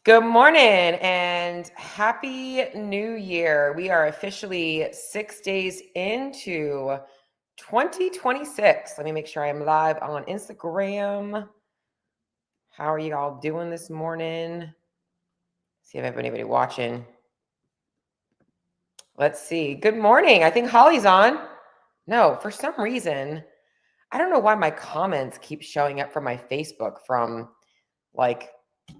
Good morning and happy new year. We are officially 6 days into 2026. Let me make sure I'm live on Instagram. How are you all doing this morning? See if I have anybody watching. Let's see. Good morning. I think Holly's on. No, for some reason, I don't know why my comments keep showing up from my Facebook from like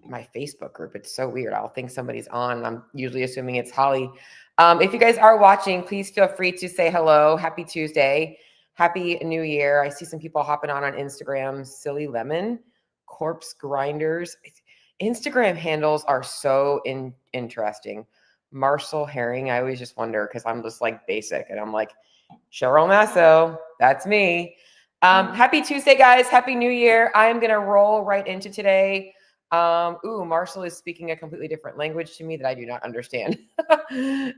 my Facebook group. It's so weird. I'll think somebody's on. I'm usually assuming it's Holly. If you guys are watching, please feel free to say hello. Happy Tuesday. Happy New Year. I see some people hopping on Instagram. Silly Lemon, Corpse Grinders. Instagram handles are so interesting. Marcel Herring. I always just wonder because I'm just like basic and I'm like, Cheryl Masso. That's me. Happy Tuesday, guys. Happy New Year. I am going to roll right into today. Marshall is speaking a completely different language to me that I do not understand.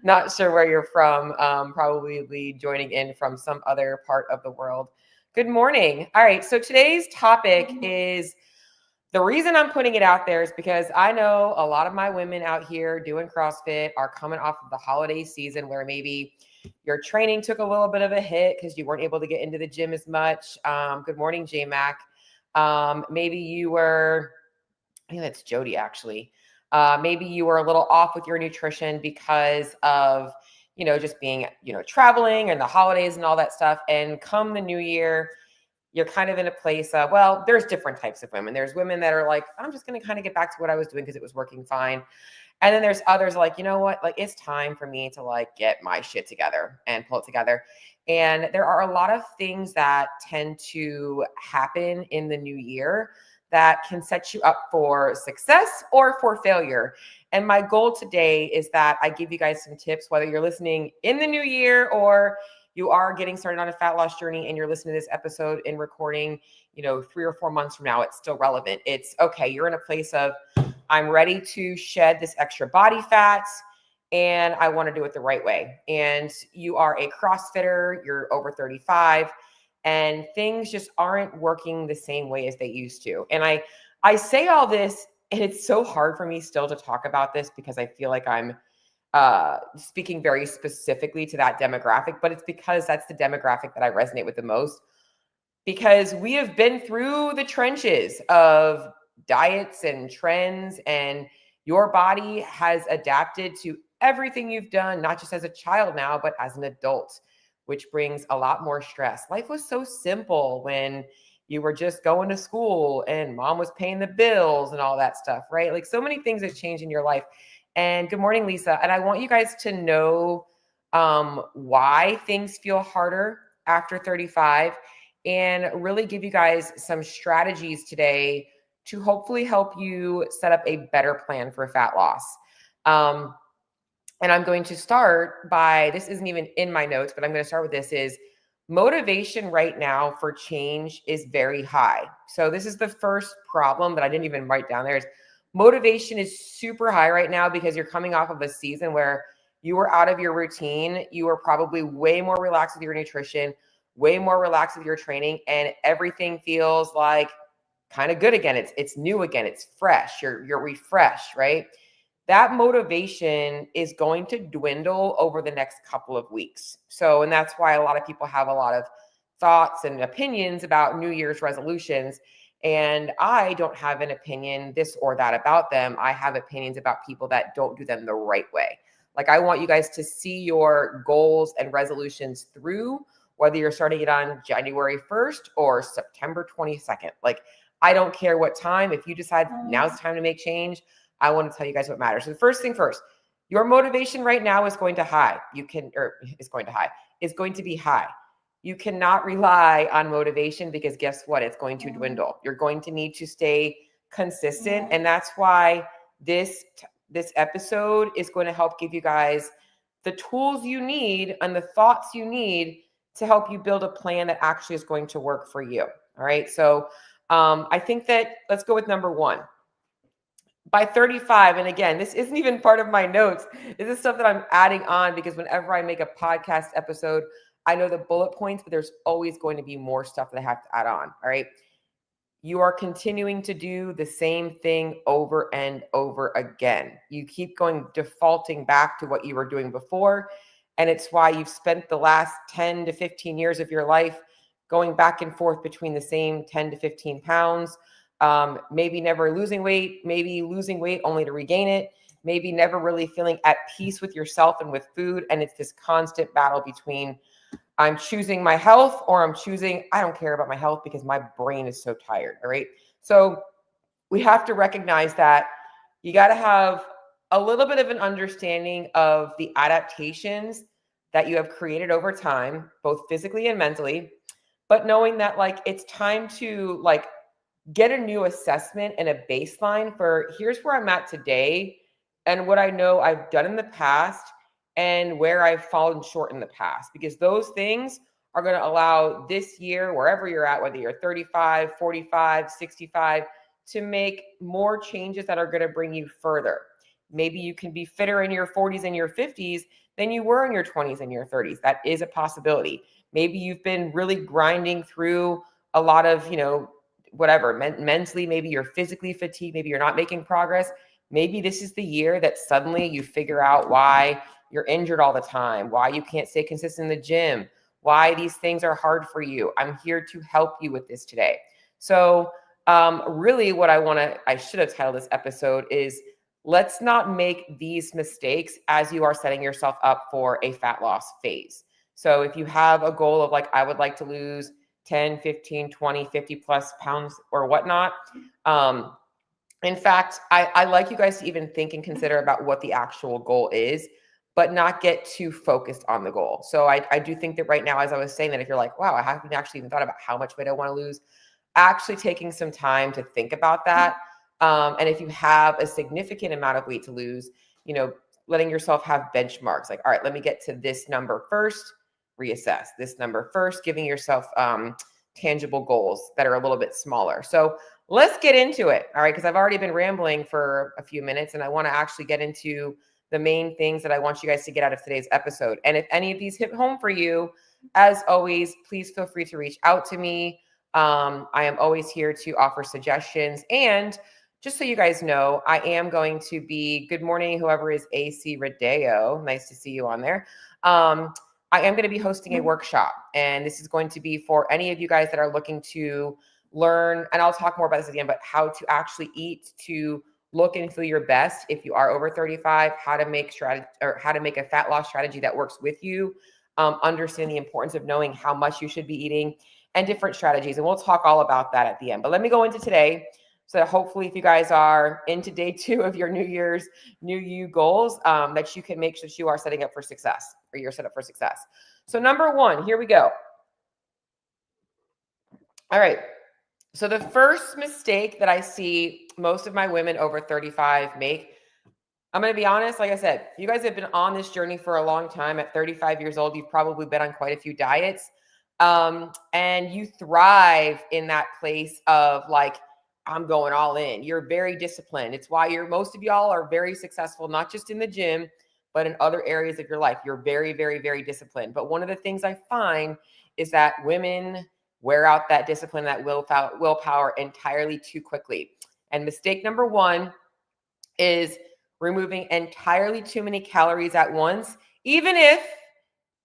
Not sure where you're from. Probably joining in from some other part of the world. Good morning. All right. So today's topic is the reason I'm putting it out there is because I know a lot of my women out here doing CrossFit are coming off of the holiday season where maybe your training took a little bit of a hit because you weren't able to get into the gym as much. Good morning, J-Mac. Maybe you were, I think that's Jody actually. Maybe you were a little off with your nutrition because of, just being, traveling and the holidays and all that stuff. And come the new year, you're kind of in a place of, well, there's different types of women. There's women that are like, I'm just going to kind of get back to what I was doing because it was working fine. And then there's others like, you know what, like it's time for me to like get my shit together and pull it together. And there are a lot of things that tend to happen in the new year that can set you up for success or for failure. And my goal today is that I give you guys some tips, whether you're listening in the new year or you are getting started on a fat loss journey and you're listening to this episode in recording, 3 or 4 months from now, it's still relevant. It's okay. You're in a place of, I'm ready to shed this extra body fat and I want to do it the right way. And you are a CrossFitter, you're over 35 and things just aren't working the same way as they used to. And I say all this and it's so hard for me still to talk about this because I feel like I'm speaking very specifically to that demographic, but it's because that's the demographic that I resonate with the most because we have been through the trenches of diets and trends and your body has adapted to everything you've done, not just as a child now, but as an adult, which brings a lot more stress. Life was so simple when you were just going to school and mom was paying the bills and all that stuff, right? Like so many things have changed in your life. And good morning, Lisa. And I want you guys to know why things feel harder after 35 and really give you guys some strategies today to hopefully help you set up a better plan for fat loss. And I'm going to start by, this isn't even in my notes, but I'm going to start with this is motivation right now for change is very high. So this is the first problem that I didn't even write down there is motivation is super high right now because you're coming off of a season where you were out of your routine. You were probably way more relaxed with your nutrition, way more relaxed with your training, and everything feels like kind of good again. It's new again. It's fresh. You're refreshed, right? That motivation is going to dwindle over the next couple of weeks. So, and that's why a lot of people have a lot of thoughts and opinions about New Year's resolutions. And I don't have an opinion this or that about them. I have opinions about people that don't do them the right way. Like I want you guys to see your goals and resolutions through, whether you're starting it on January 1st or September 22nd. Like I don't care what time. If you decide now's the time to make change, I want to tell you guys what matters. So the first thing first, your motivation right now is going to be high. You cannot rely on motivation because guess what? It's going to dwindle. You're going to need to stay consistent. And that's why this episode is going to help give you guys the tools you need and the thoughts you need to help you build a plan that actually is going to work for you. All right. So I think that let's go with number one. By 35, and again, this isn't even part of my notes. This is stuff that I'm adding on because whenever I make a podcast episode, I know the bullet points, but there's always going to be more stuff that I have to add on. All right. you are continuing to do the same thing over and over again. You keep defaulting back to what you were doing before. And it's why you've spent the last 10 to 15 years of your life going back and forth between the same 10 to 15 pounds, maybe never losing weight, maybe losing weight only to regain it, maybe never really feeling at peace with yourself and with food. And it's this constant battle between I'm choosing my health or I'm choosing, I don't care about my health because my brain is so tired. All right. So we have to recognize that you got to have a little bit of an understanding of the adaptations that you have created over time, both physically and mentally, but knowing that like it's time to like get a new assessment and a baseline for here's where I'm at today and what I know I've done in the past and where I've fallen short in the past, because those things are going to allow this year, wherever you're at, whether you're 35, 45, 65, to make more changes that are going to bring you further. Maybe you can be fitter in your 40s and your 50s than you were in your 20s and your 30s. That is a possibility. Maybe you've been really grinding through a lot of, whatever, mentally, maybe you're physically fatigued, maybe you're not making progress. Maybe this is the year that suddenly you figure out why you're injured all the time, why you can't stay consistent in the gym, why these things are hard for you. I'm here to help you with this today. So really what I should have titled this episode is let's not make these mistakes as you are setting yourself up for a fat loss phase. So if you have a goal of like, I would like to lose 10, 15, 20, 50 plus pounds or whatnot. In fact, I like you guys to even think and consider about what the actual goal is, but not get too focused on the goal. So I do think that right now, as I was saying, that if you're like, wow, I haven't actually even thought about how much weight I want to lose, actually taking some time to think about that. And if you have a significant amount of weight to lose, letting yourself have benchmarks like, all right, let me get to this number first, reassess this number first, giving yourself tangible goals that are a little bit smaller. So let's get into it. All right. Because I've already been rambling for a few minutes and I want to actually get into the main things that I want you guys to get out of today's episode. And if any of these hit home for you, as always, please feel free to reach out to me. I am always here to offer suggestions. And just so you guys know, I am going to be, good morning, whoever is AC Rodeo. Nice to see you on there. I am going to be hosting a workshop, and this is going to be for any of you guys that are looking to learn, and I'll talk more about this again, but how to actually eat to look and feel your best if you are over 35, how to make a fat loss strategy that works with you, understand the importance of knowing how much you should be eating and different strategies. And we'll talk all about that at the end. But let me go into today. So hopefully if you guys are into day 2 of your New Year's, New You goals, that you can make sure that you are setting up for success, or you're set up for success. So number 1, here we go. All right. So the first mistake that I see most of my women over 35 make, I'm going to be honest, like I said, you guys have been on this journey for a long time. At 35 years old, you've probably been on quite a few diets. And you thrive in that place of like, I'm going all in. You're very disciplined. It's why most of y'all are very successful, not just in the gym, but in other areas of your life. You're very, very, very disciplined. But one of the things I find is that women wear out that discipline, that willpower entirely too quickly. And mistake number 1 is removing entirely too many calories at once, even if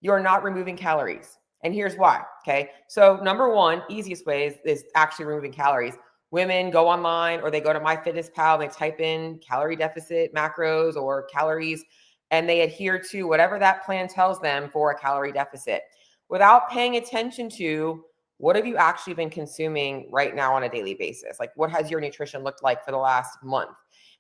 you're not removing calories. And here's why. Okay. So number 1, easiest way is actually removing calories. Women go online or they go to MyFitnessPal and they type in calorie deficit macros or calories, and they adhere to whatever that plan tells them for a calorie deficit without paying attention to what have you actually been consuming right now on a daily basis? Like, what has your nutrition looked like for the last month?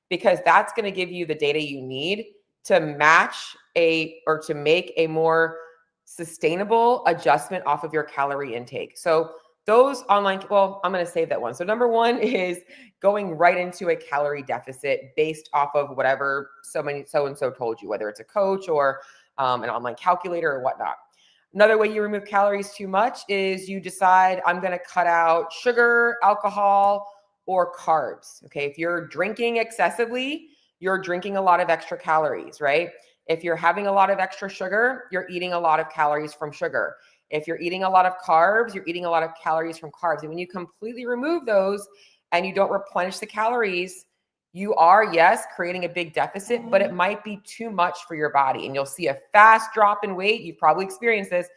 Because that's going to give you the data you need to to make a more sustainable adjustment off of your calorie intake. So those online, well, I'm going to save that one. So number 1 is going right into a calorie deficit based off of whatever so-and-so told you, whether it's a coach or an online calculator or whatnot. Another way you remove calories too much is you decide I'm going to cut out sugar, alcohol, or carbs. Okay. If you're drinking excessively, you're drinking a lot of extra calories, right? If you're having a lot of extra sugar, you're eating a lot of calories from sugar. If you're eating a lot of carbs, you're eating a lot of calories from carbs. And when you completely remove those and you don't replenish the calories, you are, yes, creating a big deficit, but it might be too much for your body. And you'll see a fast drop in weight. You've probably experienced this.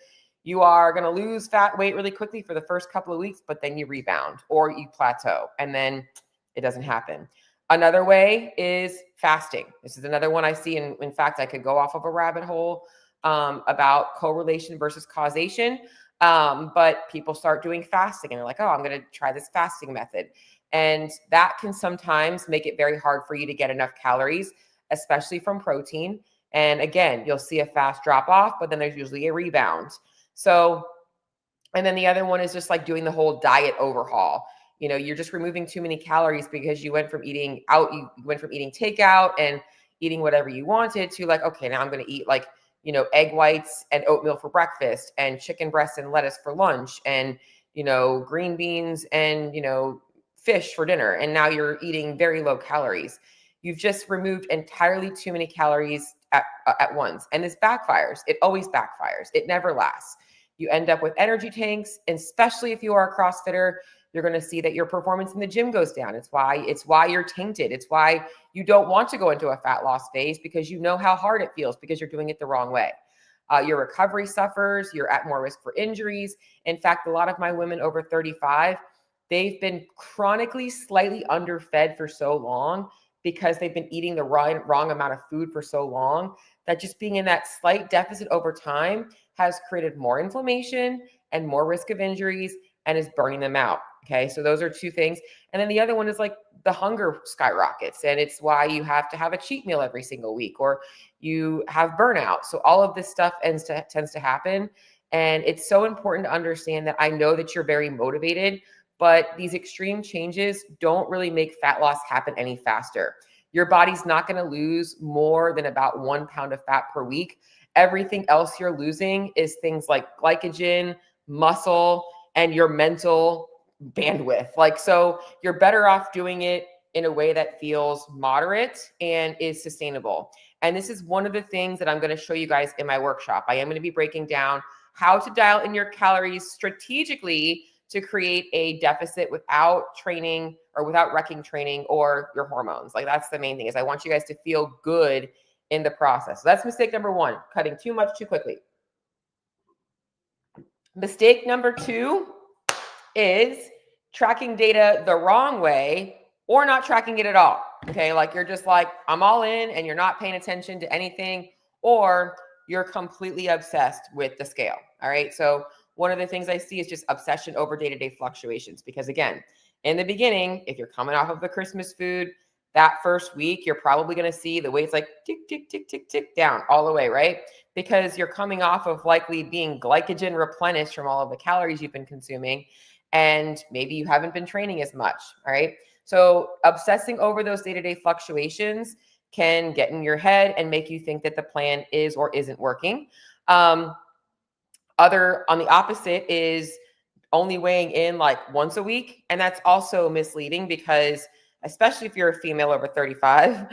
You are going to lose fat weight really quickly for the first couple of weeks, but then you rebound or you plateau and then it doesn't happen. Another way is fasting. This is another one I see. And in fact, I could go off of a rabbit hole about correlation versus causation. But people start doing fasting and they're like, oh, I'm going to try this fasting method. And that can sometimes make it very hard for you to get enough calories, especially from protein. And again, you'll see a fast drop off, but then there's usually a rebound. So, and then the other one is just like doing the whole diet overhaul. You know, you're just removing too many calories because you went from eating out, you went from eating takeout and eating whatever you wanted to like, okay, now I'm going to eat like, you know, egg whites and oatmeal for breakfast and chicken breast and lettuce for lunch and, you know, green beans and, you know, fish for dinner. And now you're eating very low calories. You've just removed entirely too many calories at once. And this backfires. It always backfires. It never lasts. You end up with energy tanks, and especially if you are a CrossFitter, you're going to see that your performance in the gym goes down. It's why you're tainted. It's why you don't want to go into a fat loss phase, because you know how hard it feels because you're doing it the wrong way. Your recovery suffers. You're at more risk for injuries. In fact, a lot of my women over 35, they've been chronically slightly underfed for so long because they've been eating the wrong amount of food for so long that just being in that slight deficit over time has created more inflammation and more risk of injuries and is burning them out. Okay, so those are two things. And then the other one is like the hunger skyrockets, and it's why you have to have a cheat meal every single week, or you have burnout. So all of this stuff tends to happen. And it's so important to understand that I know that you're very motivated, but these extreme changes don't really make fat loss happen any faster. Your body's not going to lose more than about 1 pound of fat per week. Everything else you're losing is things like glycogen, muscle, and your mental bandwidth. Like, so you're better off doing it in a way that feels moderate and is sustainable. And this is one of the things that I'm going to show you guys in my workshop. I am going to be breaking down how to dial in your calories strategically to create a deficit without training or without wrecking training or your hormones. Like, that's the main thing, is I want you guys to feel good in the process. So that's mistake number one, cutting too much too quickly. Mistake number two is tracking data the wrong way or not tracking it at all. Okay, like you're just like, I'm all in and you're not paying attention to anything, or you're completely obsessed with the scale. All right, so one of the things I see is just obsession over day-to-day fluctuations, because again, in the beginning, if you're coming off of the Christmas food, that first week, you're probably going to see the weight's like tick, tick, tick, tick, tick down all the way, right? Because you're coming off of likely being glycogen replenished from all of the calories you've been consuming, and maybe you haven't been training as much, all right? So obsessing over those day-to-day fluctuations can get in your head and make you think that the plan is or isn't working. On the opposite is only weighing in like once a week. And that's also misleading, because especially if you're a female over 35,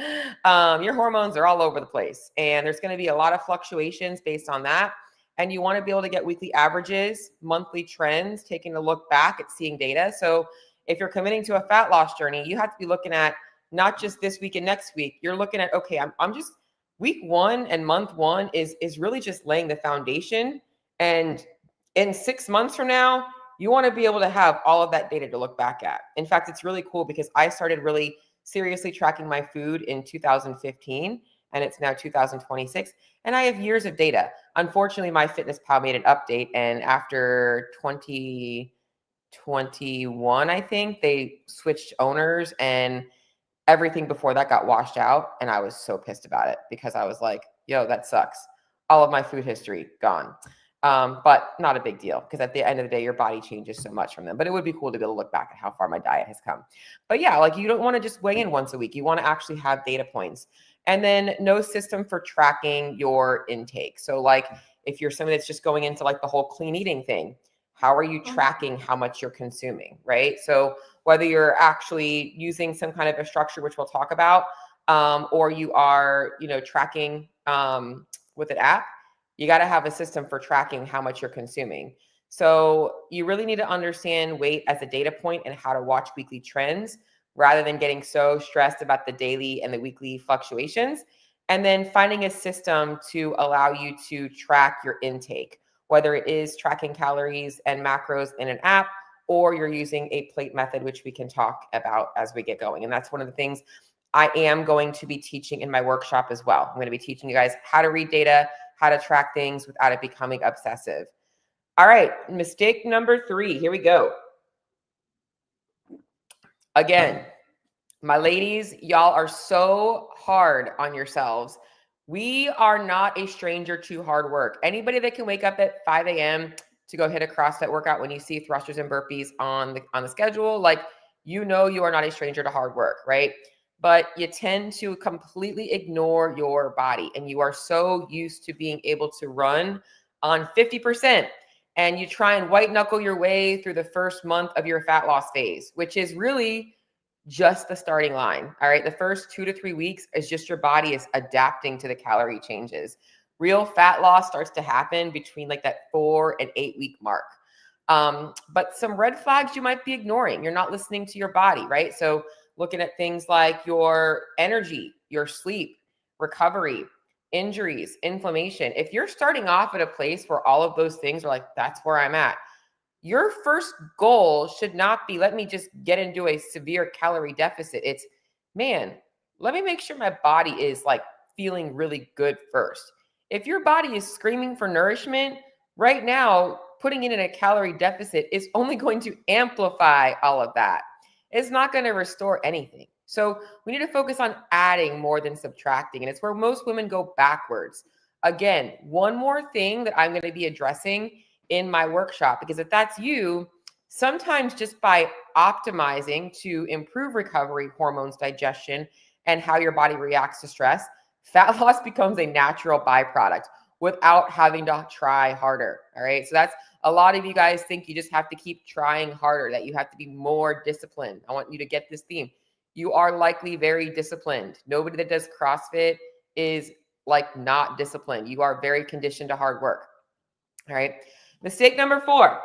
your hormones are all over the place. And there's going to be a lot of fluctuations based on that. And you want to be able to get weekly averages, monthly trends, taking a look back at seeing data. So if you're committing to a fat loss journey, you have to be looking at not just this week and next week. You're looking at, okay, I'm just week one and month one is really just laying the foundation. And in 6 months from now, you want to be able to have all of that data to look back at. In fact, it's really cool because I started really seriously tracking my food in 2015, and it's now 2026, and I have years of data. Unfortunately, MyFitnessPal made an update, and after 2021, I think, they switched owners, and everything before that got washed out, and I was so pissed about it because I was like, yo, that sucks. All of my food history gone. But not a big deal, because at the end of the day, your body changes so much from them. But it would be cool to be able to look back at how far my diet has come. But yeah, like, you don't want to just weigh in once a week. You want to actually have data points. And then no system for tracking your intake. So like, if you're someone that's just going into like the whole clean eating thing, how are you tracking how much you're consuming, right? So whether you're actually using some kind of a structure, which we'll talk about, or you are, tracking with an app, You got to have a system for tracking how much you're consuming. So you really need to understand weight as a data point and how to watch weekly trends rather than getting so stressed about the daily and the weekly fluctuations. And then finding a system to allow you to track your intake, whether it is tracking calories and macros in an app, or you're using a plate method, which we can talk about as we get going. And that's one of the things I am going to be teaching in my workshop as well. I'm going to be teaching you guys how to read data, how to track things without it becoming obsessive. All right, mistake number 3. Here we go. Again, my ladies, y'all are so hard on yourselves. We are not a stranger to hard work. Anybody that can wake up at 5 a.m. to go hit a CrossFit workout when you see thrusters and burpees on the schedule, like, you know, you are not a stranger to hard work, right? But you tend to completely ignore your body, and you are so used to being able to run on 50%, and you try and white knuckle your way through the first month of your fat loss phase, which is really just the starting line. All right. The first 2 to 3 weeks is just your body is adapting to the calorie changes. Real fat loss starts to happen between like that 4 and 8 week mark. But some red flags you might be ignoring. You're not listening to your body, right? So looking at things like your energy, your sleep, recovery, injuries, inflammation. If you're starting off at a place where all of those things are like, that's where I'm at, your first goal should not be, let me just get into a severe calorie deficit. It's, man, let me make sure my body is like feeling really good first. If your body is screaming for nourishment right now, putting it in a calorie deficit is only going to amplify all of that. It's not going to restore anything. So we need to focus on adding more than subtracting. And it's where most women go backwards. Again, one more thing that I'm going to be addressing in my workshop, because if that's you, sometimes just by optimizing to improve recovery, hormones, digestion, and how your body reacts to stress, fat loss becomes a natural byproduct without having to try harder. All right. So that's, a lot of you guys think you just have to keep trying harder, that you have to be more disciplined. I want you to get this theme. You are likely very disciplined. Nobody that does CrossFit is like not disciplined. You are very conditioned to hard work. All right. Mistake number 4.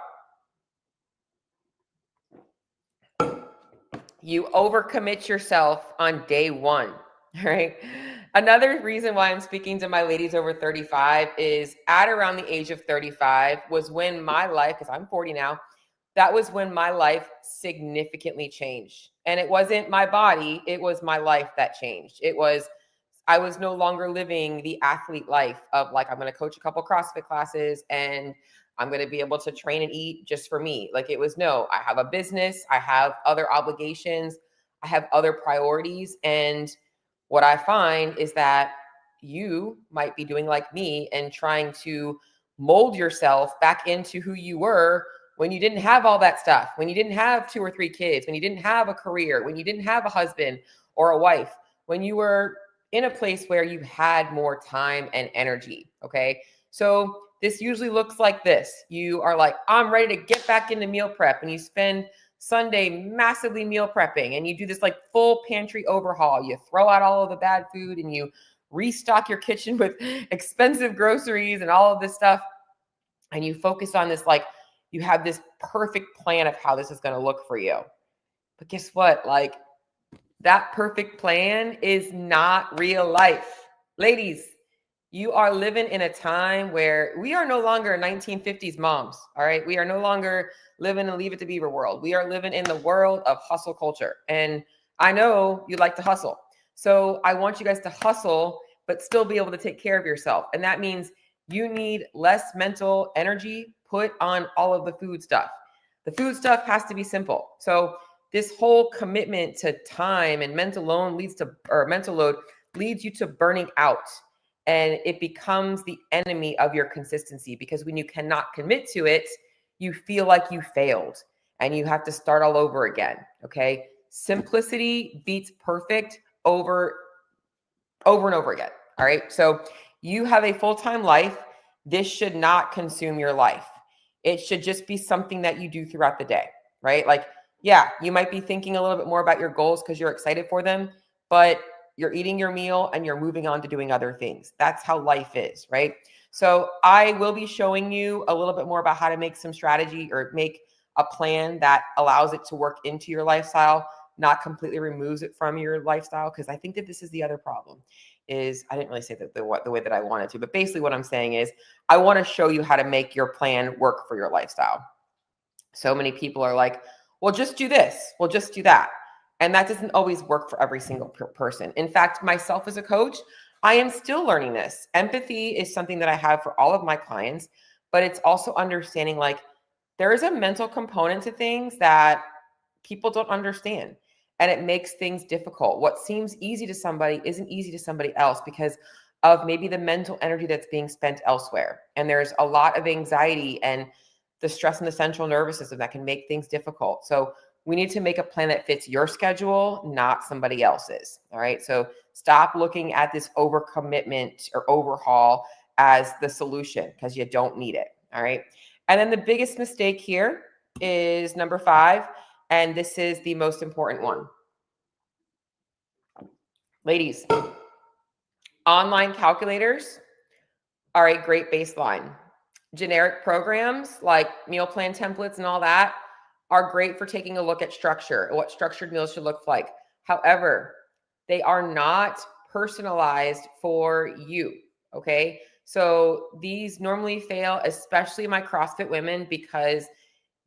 You overcommit yourself on day 1. All right. Another reason why I'm speaking to my ladies over 35 is at around the age of 35 was when my life, because I'm 40 now, that was when my life significantly changed. And it wasn't my body, it was my life that changed. I was no longer living the athlete life of like, I'm going to coach a couple CrossFit classes and I'm going to be able to train and eat just for me. Like, it was, no, I have a business, I have other obligations, I have other priorities. And what I find is that you might be doing like me and trying to mold yourself back into who you were when you didn't have all that stuff, when you didn't have 2 or 3 kids, when you didn't have a career, when you didn't have a husband or a wife, when you were in a place where you had more time and energy. Okay. So this usually looks like this. You are like, I'm ready to get back into meal prep, and you spend Sunday massively meal prepping, and you do this like full pantry overhaul. You throw out all of the bad food and you restock your kitchen with expensive groceries and all of this stuff. And you focus on this, like, you have this perfect plan of how this is going to look for you. But guess what? Like, that perfect plan is not real life. Ladies, you are living in a time where we are no longer 1950s moms. All right. We are no longer living in Leave It to Beaver world. We are living in the world of hustle culture. And I know you like to hustle. So I want you guys to hustle, but still be able to take care of yourself. And that means you need less mental energy put on all of the food stuff. The food stuff has to be simple. So this whole commitment to time and mental load leads you to burning out. And it becomes the enemy of your consistency, because when you cannot commit to it, you feel like you failed and you have to start all over again. Okay. Simplicity beats perfect over and over again. All right. So you have a full-time life. This should not consume your life. It should just be something that you do throughout the day, right? Like, yeah, you might be thinking a little bit more about your goals because you're excited for them, but you're eating your meal and you're moving on to doing other things. That's how life is, right? So I will be showing you a little bit more about how to make some strategy or make a plan that allows it to work into your lifestyle, not completely removes it from your lifestyle. Because I think that this is the other problem is I didn't really say that the way that I wanted to, but basically what I'm saying is I want to show you how to make your plan work for your lifestyle. So many people are like, well, just do this. Well, just do that. And that doesn't always work for every single person. In fact, myself as a coach, I am still learning this. Empathy is something that I have for all of my clients, but it's also understanding like there is a mental component to things that people don't understand. And it makes things difficult. What seems easy to somebody isn't easy to somebody else because of maybe the mental energy that's being spent elsewhere. And there's a lot of anxiety and the stress in the central nervous system that can make things difficult. So we need to make a plan that fits your schedule, not somebody else's. All right. So stop looking at this overcommitment or overhaul as the solution because you don't need it. All right. And then the biggest mistake here is number 5. And this is the most important one. Ladies, online calculators are a great baseline. Generic programs like meal plan templates and all that are great for taking a look at structure and what structured meals should look like. However, they are not personalized for you. Okay. So these normally fail, especially my CrossFit women, because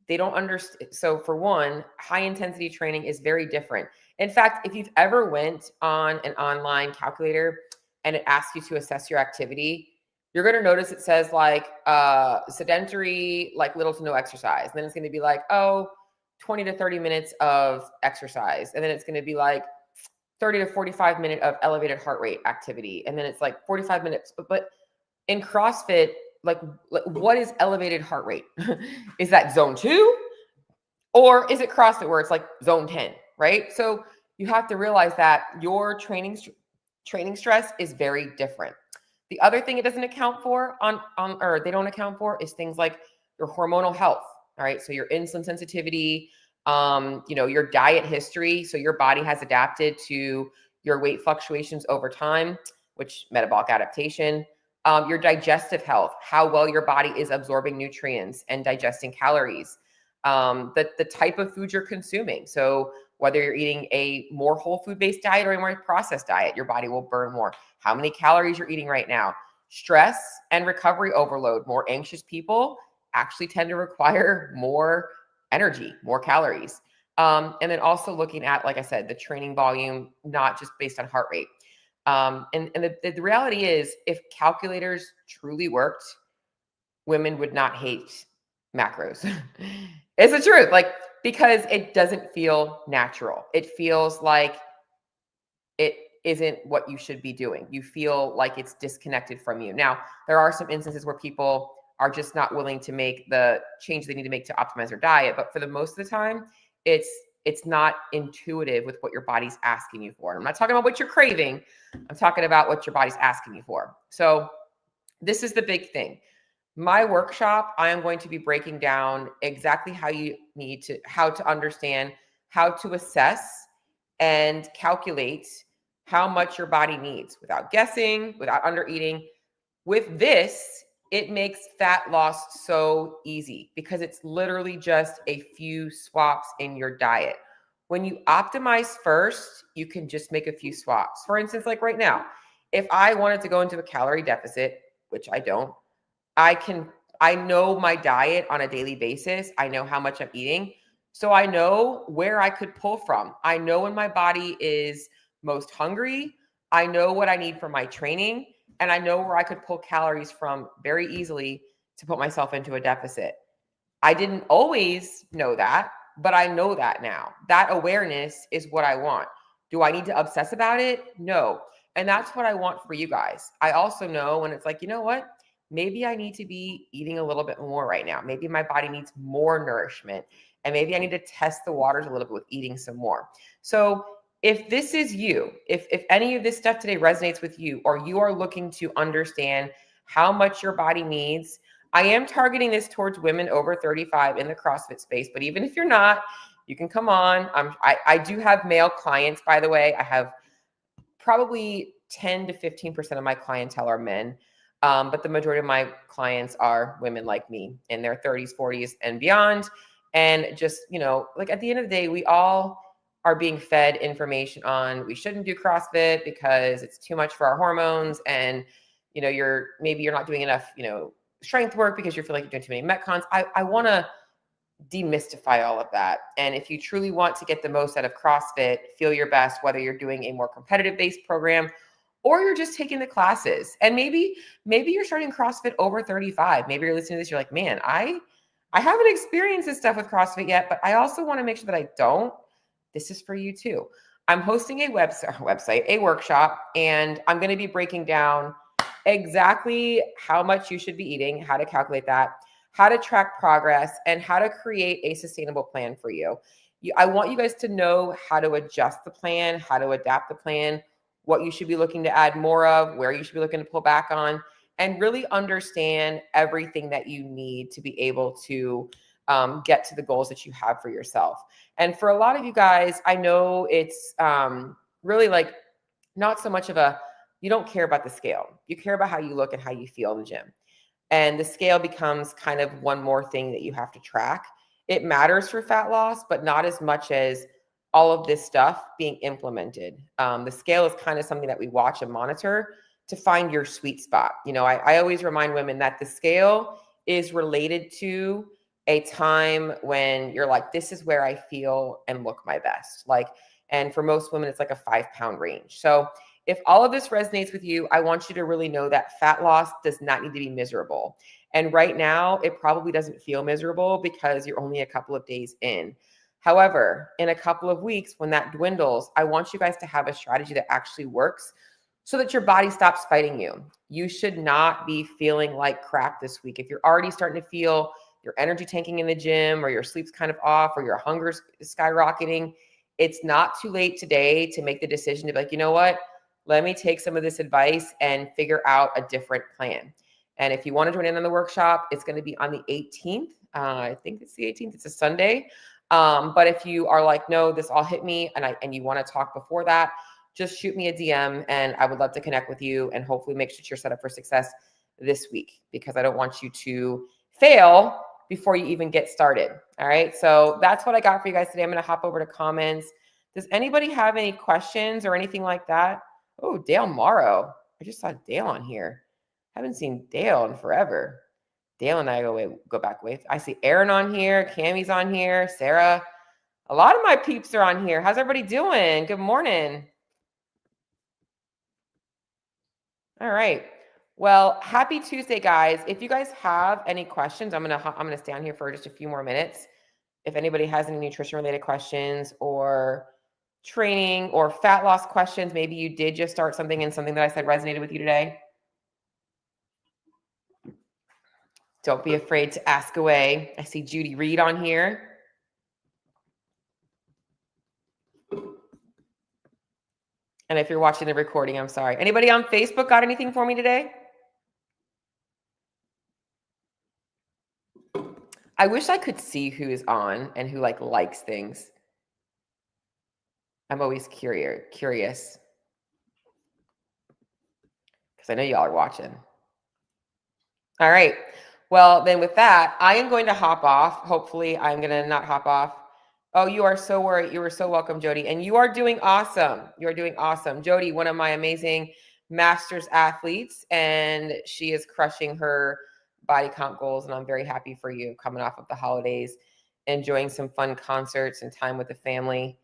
they don't understand. So for one, high intensity training is very different. In fact, if you've ever went on an online calculator and it asks you to assess your activity, you're going to notice it says like sedentary, like little to no exercise. And then it's going to be like, oh, 20 to 30 minutes of exercise. And then it's going to be like 30 to 45 minute of elevated heart rate activity. And then it's like 45 minutes. But in CrossFit, like what is elevated heart rate? Is that zone 2? Or is it CrossFit where it's like zone 10, right? So you have to realize that your training stress is very different. The other thing it doesn't account for or they don't account for is things like your hormonal health. All right. So your insulin sensitivity, your diet history. So your body has adapted to your weight fluctuations over time, which metabolic adaptation, your digestive health, how well your body is absorbing nutrients and digesting calories, the type of food you're consuming. So whether you're eating a more whole food based diet or a more processed diet, your body will burn more. How many calories you're eating right now. Stress and recovery overload. More anxious people actually tend to require more energy, more calories. And then also looking at, like I said, the training volume, not just based on heart rate. And the reality is, if calculators truly worked, women would not hate macros. It's the truth. Like, because it doesn't feel natural. It feels like it isn't what you should be doing. You feel like it's disconnected from you. Now, there are some instances where people are just not willing to make the change they need to make to optimize their diet. But for the most of the time, it's not intuitive with what your body's asking you for. And I'm not talking about what you're craving. I'm talking about what your body's asking you for. So this is the big thing. My workshop, I am going to be breaking down exactly how to understand how to assess and calculate how much your body needs without guessing, without under eating. With this, it makes fat loss so easy because it's literally just a few swaps in your diet. When you optimize first, you can just make a few swaps. For instance, like right now, if I wanted to go into a calorie deficit, which I don't, I know my diet on a daily basis. I know how much I'm eating. So I know where I could pull from. I know when my body is most hungry. I know what I need for my training. And I know where I could pull calories from very easily to put myself into a deficit. I didn't always know that, but I know that now. That awareness is what I want. Do I need to obsess about it? No. And that's what I want for you guys. I also know when it's like, you know what? Maybe I need to be eating a little bit more right now. Maybe my body needs more nourishment. And maybe I need to test the waters a little bit with eating some more. So if this is you, if any of this stuff today resonates with you, or you are looking to understand how much your body needs, I am targeting this towards women over 35 in the CrossFit space. But even if you're not, you can come on. I do have male clients, by the way. I have probably 10 to 15% of my clientele are men. But the majority of my clients are women like me in their 30s, 40s, and beyond. And just, like at the end of the day, we all are being fed information on we shouldn't do CrossFit because it's too much for our hormones. And, you're not doing enough, strength work because you feel like you're doing too many Metcons. I want to demystify all of that. And if you truly want to get the most out of CrossFit, feel your best, whether you're doing a more competitive based program or you're just taking the classes. And maybe you're starting CrossFit over 35. Maybe you're listening to this, you're like, man, I haven't experienced this stuff with CrossFit yet, but I also want to make sure that I don't. This is for you too. I'm hosting a a workshop, and I'm going to be breaking down exactly how much you should be eating, how to calculate that, how to track progress, and how to create a sustainable plan for you. I want you guys to know how to adjust the plan, how to adapt the plan, what you should be looking to add more of, where you should be looking to pull back on, and really understand everything that you need to be able to get to the goals that you have for yourself. And for a lot of you guys, I know it's really like not so much of you don't care about the scale. You care about how you look and how you feel in the gym. And the scale becomes kind of one more thing that you have to track. It matters for fat loss, but not as much as all of this stuff being implemented. The scale is kind of something that we watch and monitor to find your sweet spot. I always remind women that the scale is related to a time when you're like, this is where I feel and look my best. And for most women, it's like a 5-pound range. So if all of this resonates with you, I want you to really know that fat loss does not need to be miserable. And right now, it probably doesn't feel miserable because you're only a couple of days in. However, in a couple of weeks, when that dwindles, I want you guys to have a strategy that actually works so that your body stops fighting you. You should not be feeling like crap this week. If you're already starting to feel your energy tanking in the gym, or your sleep's kind of off, or your hunger's skyrocketing, it's not too late today to make the decision to be like, you know what? Let me take some of this advice and figure out a different plan. And if you want to join in on the workshop, it's going to be on the 18th. I think it's the 18th. It's a Sunday. But if you are like, no, this all hit me, and you want to talk before that, just shoot me a DM, and I would love to connect with you and hopefully make sure you're set up for success this week, because I don't want you to fail before you even get started. All right. So that's what I got for you guys today. I'm going to hop over to comments. Does anybody have any questions or anything like that? Oh, Dale Morrow. I just saw Dale on here. Haven't seen Dale in forever. Dale and I go back way. I see Aaron on here. Cammy's on here. Sarah. A lot of my peeps are on here. How's everybody doing? Good morning. All right. Well, happy Tuesday, guys. If you guys have any questions, I'm gonna stay on here for just a few more minutes. If anybody has any nutrition related questions or training or fat loss questions, maybe you did just start something and something that I said resonated with you today, don't be afraid to ask away. I see Judy Reed on here. And if you're watching the recording, I'm sorry. Anybody on Facebook got anything for me today? I wish I could see who is on and who likes things. I'm always curious. Because I know y'all are watching. All right. Well, then with that, I am going to hop off. Hopefully, I'm going to not hop off. Oh, you are so worried. You are so welcome, Jody. And you are doing awesome. You are doing awesome. Jody, one of my amazing masters athletes, and she is crushing her body comp goals. And I'm very happy for you coming off of the holidays, enjoying some fun concerts and time with the family.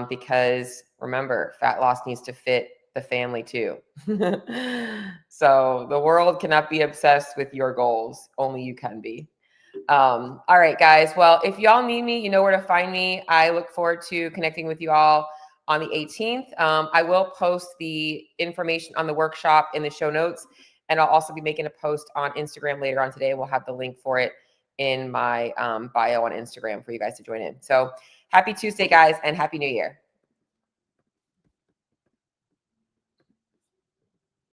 Because remember, fat loss needs to fit the family too. So the world cannot be obsessed with your goals. Only you can be. All right, guys. Well, if y'all need me, you know where to find me. I look forward to connecting with you all on the 18th. I will post the information on the workshop in the show notes, and I'll also be making a post on Instagram later on today. We'll have the link for it in my bio on Instagram for you guys to join in. So happy Tuesday, guys, and Happy New Year.